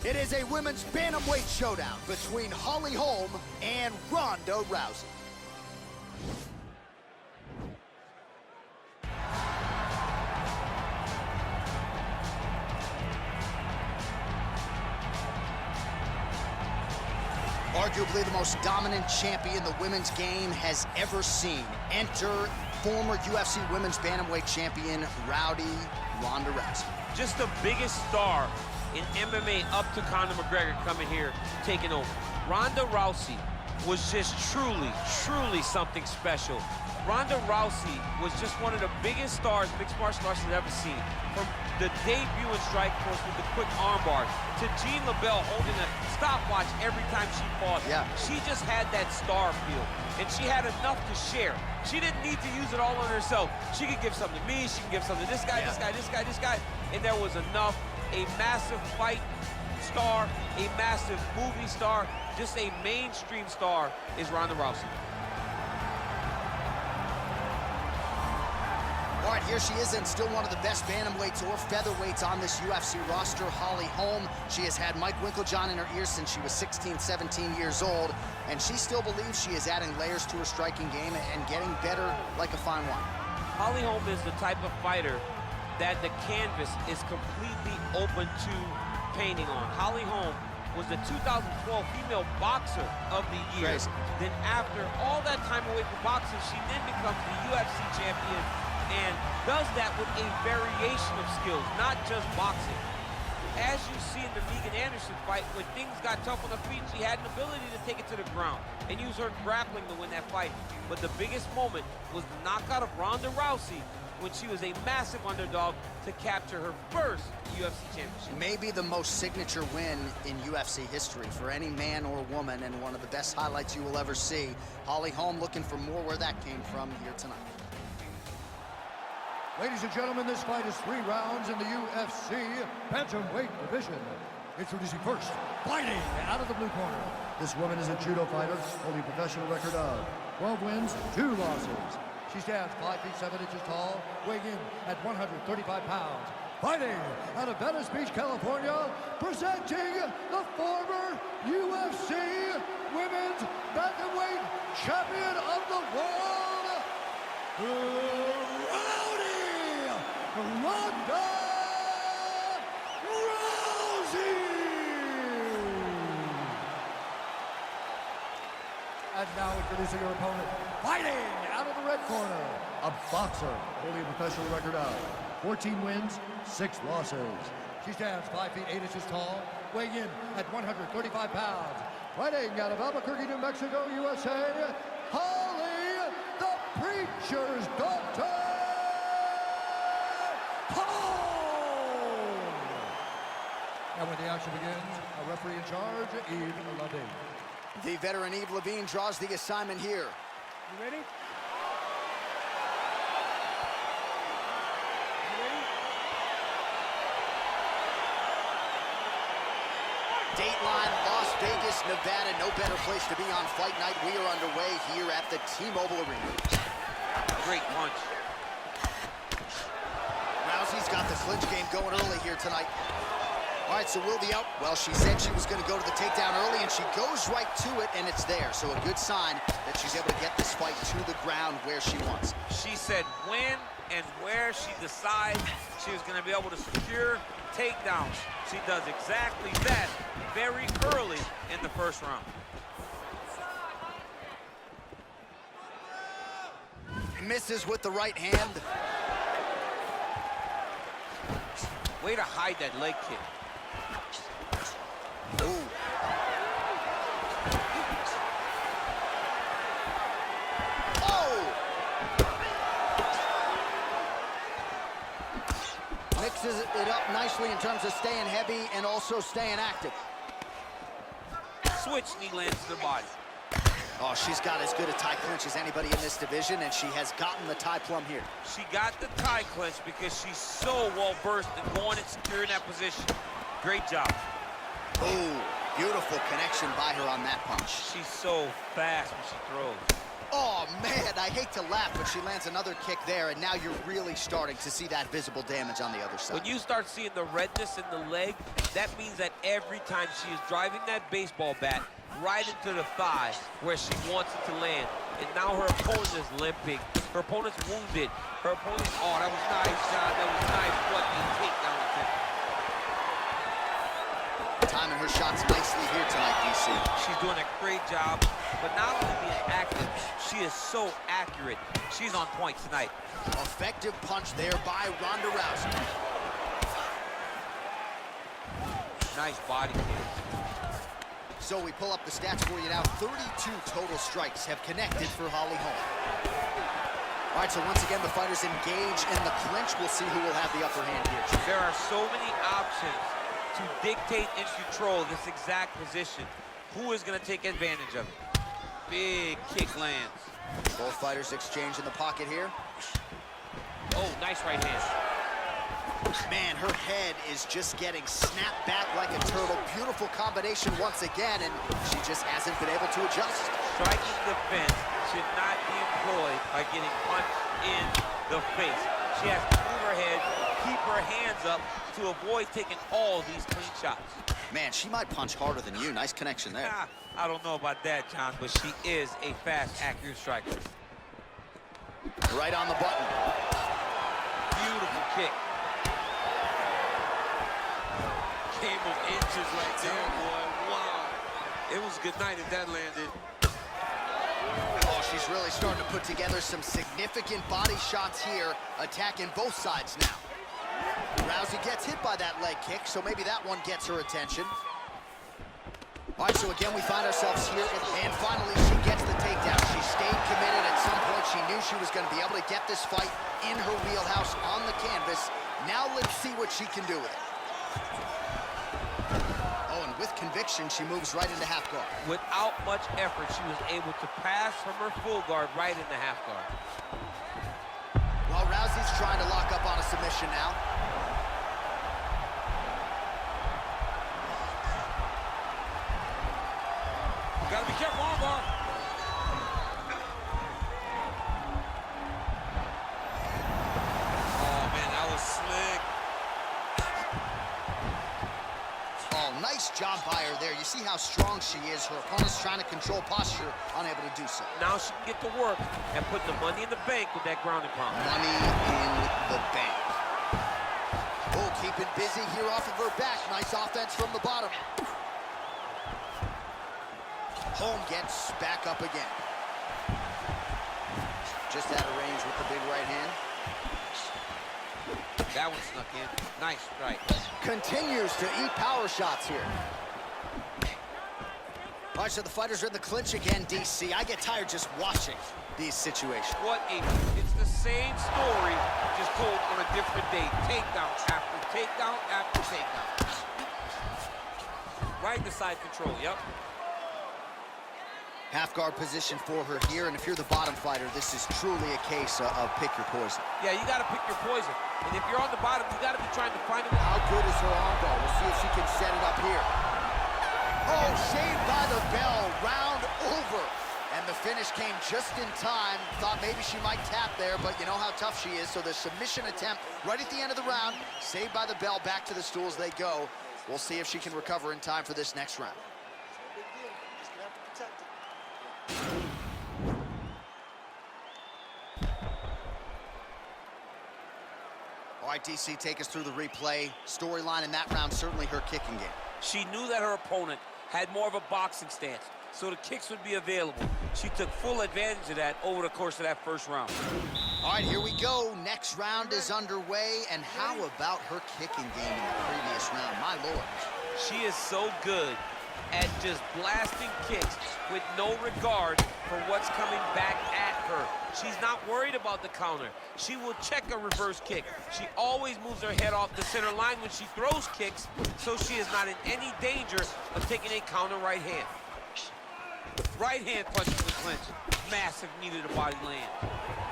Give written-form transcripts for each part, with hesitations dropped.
It is a women's bantamweight showdown between Holm and Ronda Rousey. Arguably the most dominant champion the women's game has ever seen. Enter former UFC women's bantamweight champion, Ronda Rousey. Just the biggest star in MMA up to Conor McGregor coming here, taking over. Ronda Rousey was just truly something special. Ronda Rousey was just one of the biggest stars mixed martial arts has ever seen. From the debut in Strikeforce with the quick armbar to Jean LaBelle holding a stopwatch every time she fought. Yeah. She just had that star feel, and she had enough to share. She didn't need to use it all on herself. She could give something to me, she can give something to this guy, this guy, and there was enough. A massive fight star, a massive movie star, just a mainstream star is Ronda Rousey. All right, here she is, and still one of the best bantamweights or featherweights on this UFC roster, Holm. She has had Mike Winkeljohn in her ear since she was 16, 17 years old, and she still believes she is adding layers to her striking game and getting better like a fine wine. Holm is the type of fighter that the canvas is completely open to painting on. Holm was the 2012 female boxer of the year. Crazy. Then after all that time away from boxing, she then becomes the UFC champion and does that with a variation of skills, not just boxing. As you see in the Megan Anderson fight, when things got tough on the feet, she had an ability to take it to the ground and use her grappling to win that fight. But the biggest moment was the knockout of Ronda Rousey when she was a massive underdog to capture her first UFC championship. Maybe the most signature win in UFC history for any man or woman, and one of the best highlights you will ever see. Holm looking for more where that came from here tonight. Ladies and gentlemen, this fight is 3 rounds in the UFC bantamweight division. Introducing first, fighting out of the blue corner. This woman is a judo fighter, holding a professional record of 12 wins, 2 losses. She stands 5 feet 7 inches tall, weighing in at 135 pounds. Fighting out of Venice Beach, California, presenting the former UFC Women's Bantamweight Champion of the World, Ronda Rousey! And now introducing your opponent, fighting out of the red corner, a boxer holding a professional record of 14 wins, 6 losses. She stands 5 feet 8 inches tall, weighing in at 135 pounds. Fighting out of Albuquerque, New Mexico, USA, Holly, the Preacher's Daughter! And when the action begins, a referee in charge, Yves Levine. The veteran Yves Levine draws the assignment here. You ready? Dateline, Las Vegas, Nevada. No better place to be on fight night. We are underway here at the T-Mobile Arena. Great punch. Rousey's got the clinch game going early here tonight. All right, so will the out? Well, she said she was going to go to the takedown early, and she goes right to it, and it's there. So a good sign that she's able to get this fight to the ground where she wants. She said when and where she decides she was going to be able to secure takedowns. She does exactly that very early in the first round. Misses with the right hand. Way to hide that leg kick. Ooh. Oh! Mixes it up nicely in terms of staying heavy and also staying active. Switch knee lands to the body. Oh, she's got as good a tie clinch as anybody in this division, and she has gotten the tie plum here. She got the tie clinch because she's so well-versed in going and securing that position. Great job. Ooh, beautiful connection by her on that punch. She's so fast when she throws. Oh, man, I hate to laugh, but she lands another kick there, and now you're really starting to see that visible damage on the other side. When you start seeing the redness in the leg, that means that every time she is driving that baseball bat right into the thigh where she wants it to land, and now her opponent is limping. Her opponent's wounded. Her opponent's, oh, that was nice, John. That was nice. What a takedown attempt. Timing her shots nicely here tonight, DC. She's doing a great job, but not only being active, she is so accurate. She's on point tonight. Effective punch there by Ronda Rousey. Nice body kick. So we pull up the stats for you now. 32 total strikes have connected for Holly Holm. All right, so once again, the fighters engage in the clinch. We'll see who will have the upper hand here. There are so many options to dictate and control this exact position. Who is going to take advantage of it? Big kick lands. Both fighters exchange in the pocket here. Oh, nice right hand. Man, her head is just getting snapped back like a turtle. Beautiful combination once again, and she just hasn't been able to adjust. Striking defense should not be employed by getting punched in the face. She has to move her head, keep her hands up to avoid taking all these clean shots. Man, she might punch harder than you. Nice connection there. I don't know about that, John, but she is a fast, accurate striker. Right on the button. Beautiful kick. Game of inches right there, boy. Wow. It was a good night if that landed. Oh, she's really starting to put together some significant body shots here, attacking both sides now. Rousey gets hit by that leg kick, so maybe that one gets her attention. All right, so again, we find ourselves here, and finally she gets the takedown. She stayed committed. At some point, she knew she was going to be able to get this fight in her wheelhouse on the canvas. Now let's see what she can do with it. Oh, and with conviction, she moves right into half guard. Without much effort, she was able to pass from her full guard right into half guard. Well, Rousey's trying to lock up on a submission now. Gotta be careful, armbar. Oh, man, that was slick. Oh, nice job by her there. You see how strong she is. Her opponent's trying to control posture, unable to do so. Now she can get to work and put the money in the bank with that ground and pound. Money in the bank. Oh, keep it busy here off of her back. Nice offense from the bottom. Holm gets back up again. Just out of range with the big right hand. That one snuck in. Nice strike. Continues to eat power shots here. All right, so the fighters are in the clinch again, DC. I get tired just watching these situations. It's the same story, just told on a different day. Takedown after takedown after takedown. Right in the side control, yep. Half guard position for her here, and if you're the bottom fighter, this is truly a case of pick your poison. Yeah, you gotta pick your poison. And if you're on the bottom, you gotta be trying to find it. How good is her armbar? We'll see if she can set it up here. Oh, saved by the bell, round over. And the finish came just in time. Thought maybe she might tap there, but you know how tough she is. So the submission attempt right at the end of the round, saved by the bell, back to the stools they go. We'll see if she can recover in time for this next round. All right, DC, take us through the replay. Storyline in that round, certainly her kicking game. She knew that her opponent had more of a boxing stance, so the kicks would be available. She took full advantage of that over the course of that first round. All right, here we go. Next round is underway, and how about her kicking game in the previous round? My Lord. She is so good at just blasting kicks with no regard for what's coming back at her. She's not worried about the counter. She will check a reverse kick. She always moves her head off the center line when she throws kicks, so she is not in any danger of taking a counter right hand. Right hand punches the clinch. Massive knee to the body land.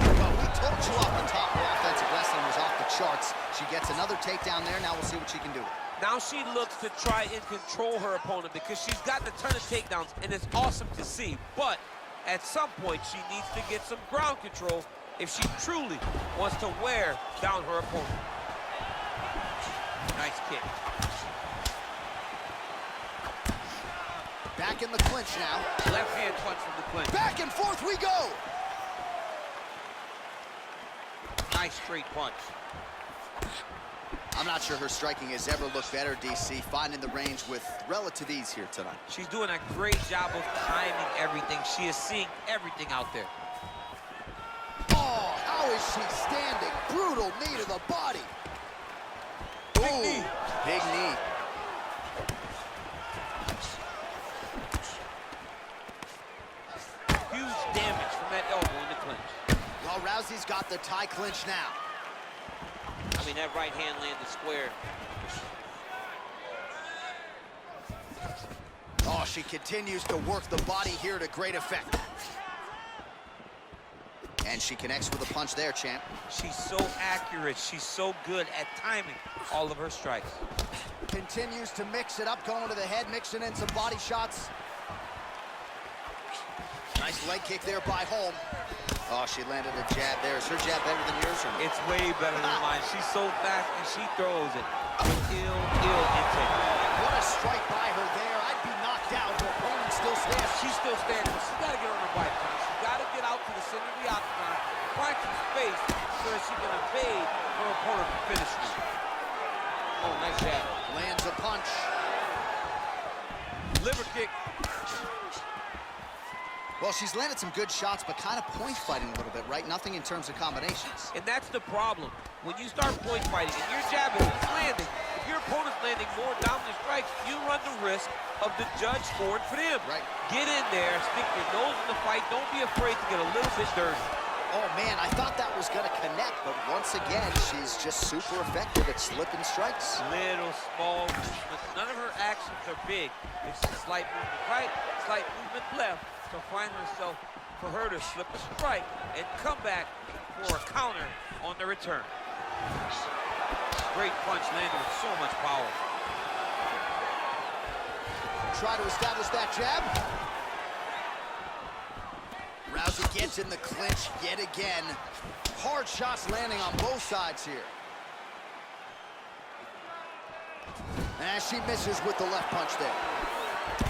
Well, we told you off the top her offensive wrestling was off the charts. She gets another takedown there. Now we'll see what she can do with it. Now she looks to try and control her opponent because she's got a ton of takedowns, and it's awesome to see. But At some point, she needs to get some ground control if she truly wants to wear down her opponent. Nice kick. Back in the clinch now. Left hand punch from the clinch. Back and forth we go. Nice straight punch. I'm not sure her striking has ever looked better, DC, finding the range with relative ease here tonight. She's doing a great job of timing everything. She is seeing everything out there. Oh, how is she standing? Brutal knee to the body. Big knee. Big knee. Huge damage from that elbow in the clinch. Well, Rousey's got the tie clinch now. I mean, that right hand landed square. Oh, she continues to work the body here to great effect. And she connects with a punch there, champ. She's so accurate. She's so good at timing all of her strikes. Continues to mix it up, going to the head, mixing in some body shots. Nice leg kick there by Holm. Oh, she landed a jab there. Is her jab better than yours? Or no? It's way better than mine. She's so fast, and she throws it with ill intent. What a strike by her there. I'd be knocked out. Her opponent still stands. She's still standing, but she's got to get on her bike. She's got to get out to the center of the octagon, find some space so that she can evade her opponent from finishing it. Oh, nice jab. Lands a punch. Liver kick. Well, she's landed some good shots, but kind of point fighting a little bit, right? Nothing in terms of combinations. And that's the problem. When you start point fighting and you're jabbing, it's landing. If your opponent's landing more dominant strikes, you run the risk of the judge scoring for them. Right. Get in there, stick your nose in the fight. Don't be afraid to get a little bit dirty. Oh, man, I thought that was going to connect, but once again, she's just super effective at slipping strikes. Little, small movements. None of her actions are big. It's a slight movement right, slight movement left. To find herself, for her to slip a strike and come back for a counter on the return. Great punch landed with so much power. Try to establish that jab. Rousey gets in the clinch yet again. Hard shots landing on both sides here. And she misses with the left punch there.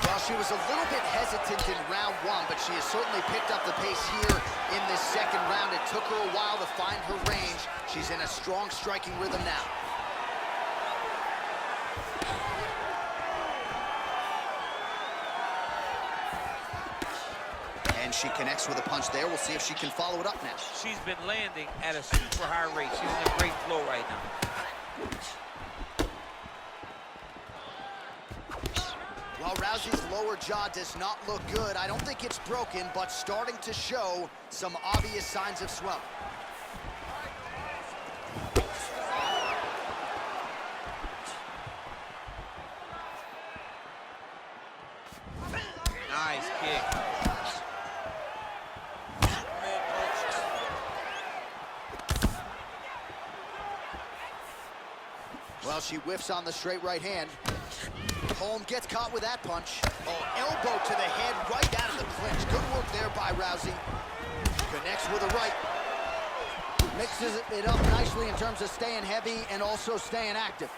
Well, she was a little bit hesitant in round one, but she has certainly picked up the pace here in this second round. It took her a while to find her range. She's in a strong striking rhythm now. And she connects with a punch there. We'll see if she can follow it up now. She's been landing at a super high rate. She's in a great flow right now. Well, Rousey's lower jaw does not look good. I don't think it's broken, but starting to show some obvious signs of swelling. Nice kick. Well, she whiffs on the straight right hand. Holm gets caught with that punch. Oh, elbow to the head right out of the clinch. Good work there by Rousey. Connects with a right. Mixes it up nicely in terms of staying heavy and also staying active.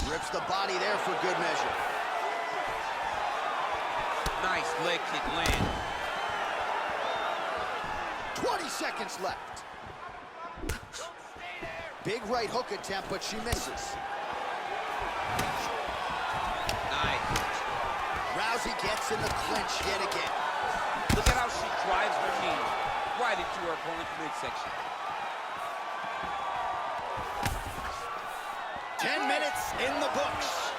Rips the body there for good measure. Nice leg kick land. 20 seconds left. Big right hook attempt, but she misses. Nice. Rousey gets in the clinch yet again. Look at how she drives her knee right into her opponent's midsection. 10 minutes in the books.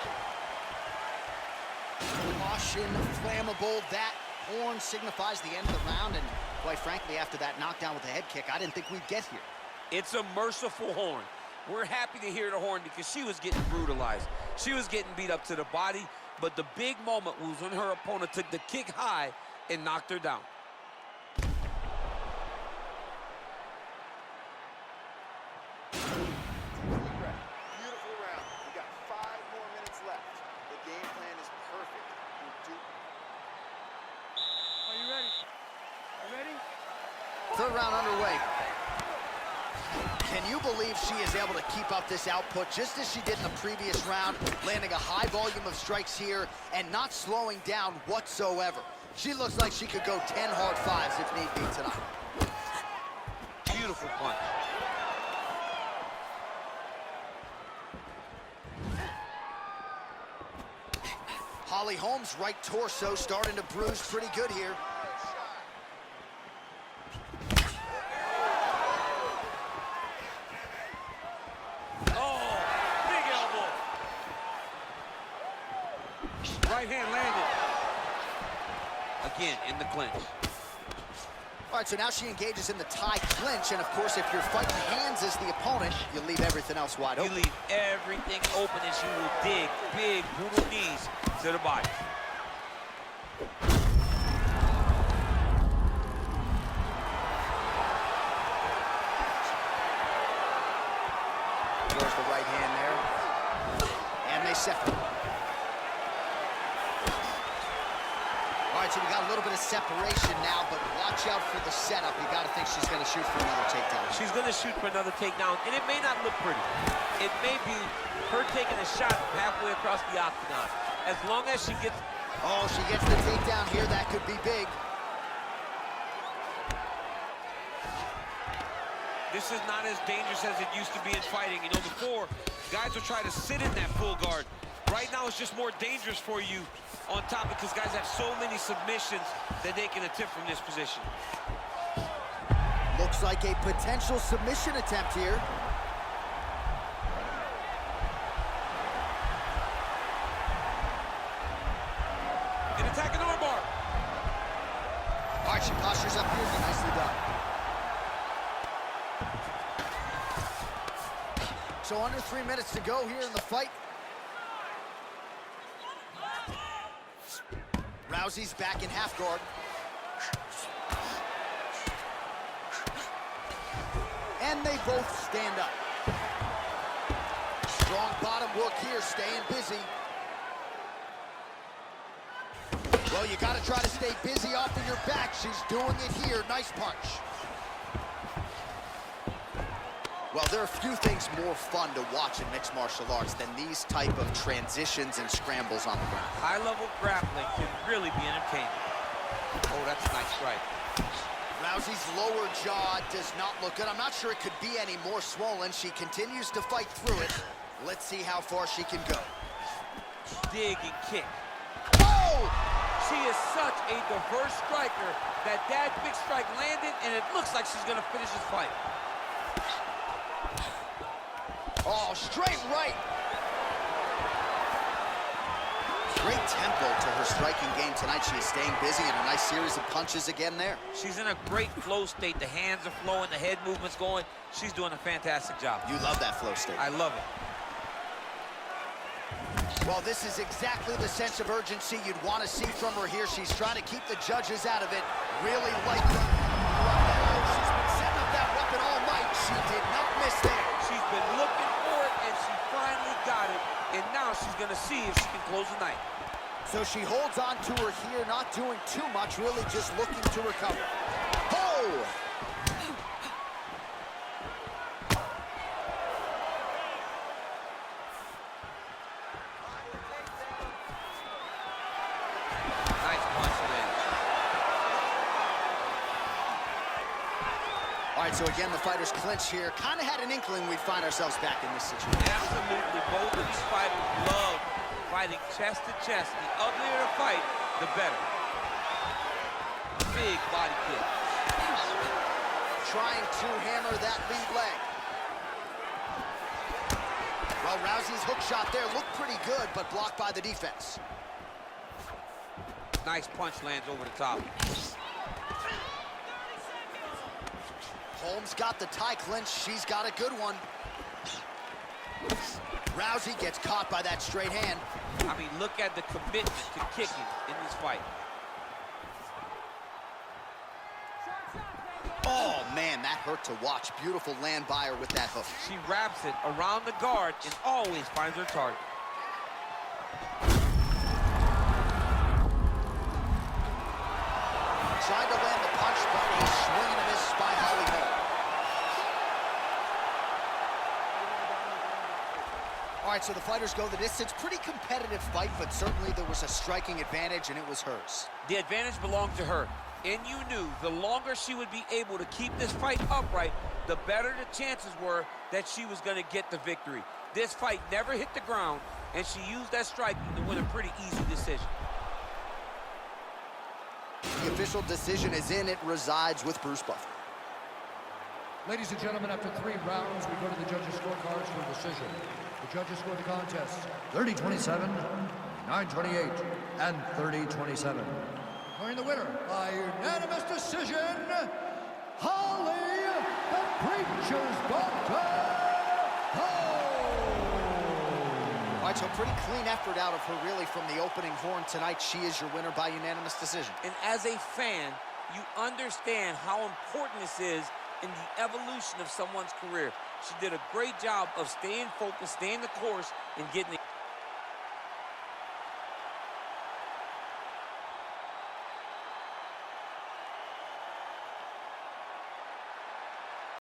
Caution, flammable. That horn signifies the end of the round, and quite frankly, after that knockdown with the head kick, I didn't think we'd get here. It's a merciful horn. We're happy to hear the horn because she was getting brutalized. She was getting beat up to the body, but the big moment was when her opponent took the kick high and knocked her down. Beautiful round. We got 5 more minutes left. The game plan is perfect. Are you ready? Third round underway. Can you believe she is able to keep up this output just as she did in the previous round, landing a high volume of strikes here and not slowing down whatsoever? She looks like she could go 10 hard fives if need be tonight. Beautiful punch. Holly Holm's right torso starting to bruise pretty good here. Right hand landed. Again, in the clinch. All right, so now she engages in the tie clinch, and of course, if you're fighting hands as the opponent, you leave everything else wide open. You leave everything open as you will dig big, brutal knees to the body. There's the right hand there. And they separate. All right, so we got a little bit of separation now, but watch out for the setup. You got to think she's going to shoot for another takedown. She's going to shoot for another takedown, and it may not look pretty. It may be her taking a shot halfway across the octagon. As long as she gets... Oh, she gets the takedown here. That could be big. This is not as dangerous as it used to be in fighting. You know, before, guys would try to sit in that full guard. Right now, it's just more dangerous for you on top because guys have so many submissions that they can attempt from this position. Looks like a potential submission attempt here. An attack an armbar. All right, she postures up here. Nicely done. So under 3 minutes to go here in the fight. Rousey's back in half guard. And they both stand up. Strong bottom work here, staying busy. Well, you got to try to stay busy off of your back. She's doing it here. Nice punch. Well, there are a few things more fun to watch in mixed martial arts than these type of transitions and scrambles on the ground. High-level grappling can really be entertaining. Oh, that's a nice strike. Rousey's lower jaw does not look good. I'm not sure it could be any more swollen. She continues to fight through it. Let's see how far she can go. Dig and kick. Oh! She is such a diverse striker that big strike landed, and it looks like she's going to finish this fight. Oh, straight right. Great tempo to her striking game tonight. She is staying busy and a nice series of punches again there. She's in a great flow state. The hands are flowing, the head movement's going. She's doing a fantastic job. You love that flow state. I love it. Well, this is exactly the sense of urgency you'd want to see from her here. She's trying to keep the judges out of it. Really like her. She's been setting up that weapon all night. She did not miss there. She's been looking for it, and she finally got it. And now she's going to see if she can close the night. So she holds on to her here, not doing too much, really just looking to recover. Oh! Nice punch there. All right, so again, the fighters clinch here. Kind of had an inkling we'd find ourselves back in this situation. Absolutely. Both of these fighters love fighting chest to chest. The uglier the fight, the better. Big body kick. Trying to hammer that lead leg. Well, Rousey's hook shot there looked pretty good, but blocked by the defense. Nice punch lands over the top. Holm's got the tie clinch. She's got a good one. Rousey gets caught by that straight hand. I mean, look at the commitment to kicking in this fight. Oh, man, that hurt to watch. Beautiful land by her with that hook. She wraps it around the guard and always finds her target. Tried to land the punch, but a swing and a miss by right, so the fighters go the distance. Pretty competitive fight, but certainly there was a striking advantage, and it was hers. The advantage belonged to her, and you knew the longer she would be able to keep this fight upright, the better the chances were that she was going to get the victory. This fight never hit the ground, and she used that striking to win a pretty easy decision. The official decision is in. It resides with Bruce Buffer. Ladies and gentlemen, after 3 rounds, we go to the judges' scorecards for a decision. The judges score the contest 30-27, 9-28, and 30-27. Declaring the winner by unanimous decision, Holly, the Preacher's Daughter, Holm. All right, so pretty clean effort out of her, really, from the opening horn tonight. She is your winner by unanimous decision. And as a fan, you understand how important this is in the evolution of someone's career. She did a great job of staying focused, staying the course, and getting